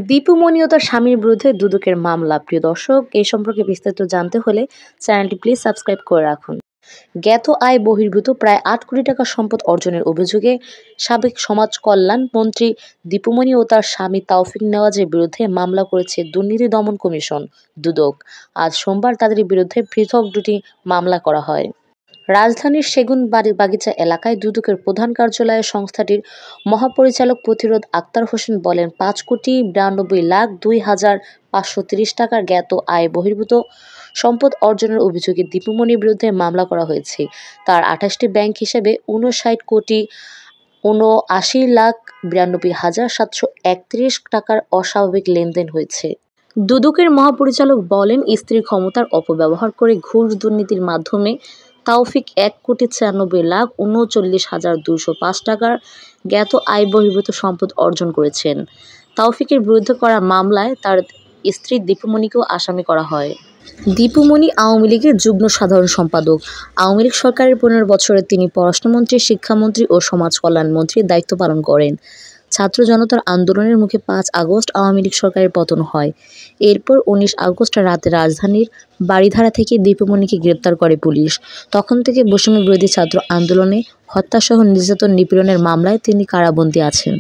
দীপুমনি ও তার স্বামীর বিরুদ্ধে দুদকের মামলা। প্রিয় দর্শক, এই সম্পর্কে বিস্তারিত জানতে হলে চ্যানেলটি প্লিজ সাবস্ক্রাইব করে রাখুন। জ্ঞাত আয় বহির্ভূত প্রায় ৮ কোটি টাকা সম্পদ অর্জনের অভিযোগে সাবেক সমাজ কল্যাণ মন্ত্রী দীপুমনি ও তার স্বামী তাওফিক নেওয়াজের বিরুদ্ধে মামলা করেছে দুর্নীতি দমন কমিশন দুদক। আজ সোমবার তাদের বিরুদ্ধে পৃথক দুটি মামলা করা হয়। রাজধানীর সেগুন বাগিচা এলাকায় দুদকের প্রধান কার্যালয়ে সংস্থাটির মহাপরিচালক প্রতিরোধ আক্তার হোসেন বলেন, ৫,৯২,২,৫৩০ টাকার জ্ঞাত আয় বহির্ভূত সম্পদ অর্জনের অভিযোগে দীপুমনির বিরুদ্ধে মামলা করা হয়েছে। তার ২৮টি ব্যাংক হিসেবে ৫৯,৭৯,৯২,৭৩১ টাকার অস্বাভাবিক লেনদেন হয়েছে। দুদকের মহাপরিচালক বলেন, স্ত্রীর ক্ষমতার অপব্যবহার করে ঘুষ দুর্নীতির মাধ্যমে তাওফিক ১,৯৪,৩৯,২০৫ টাকার জ্ঞাত আয় বহির্ভূত সম্পদ অর্জন করেছেন। তাওফিকের বিরুদ্ধে করা মামলায় তার স্ত্রী দীপুমনিকেও আসামি করা হয়। দীপুমনি আওয়ামী লীগের যুগ্ম সাধারণ সম্পাদক। আওয়ামী লীগ সরকারের ১৫ বছরে তিনি পররাষ্ট্রমন্ত্রী, শিক্ষামন্ত্রী ও সমাজ কল্যাণ মন্ত্রীর দায়িত্ব পালন করেন। ছাত্র জনতার আন্দোলনের মুখে ৫ আগস্ট আওয়ামী লীগ সরকারের পতন হয়। এরপর ১৯ আগস্ট রাতে রাজধানীর বারিধারা থেকে দীপুমনিকে গ্রেপ্তার করে পুলিশ। তখন থেকে বৈষম্য বিরোধী ছাত্র আন্দোলনে হত্যাসহ নির্যাতন নিপীড়নের মামলায় তিনি কারাবন্দী আছেন।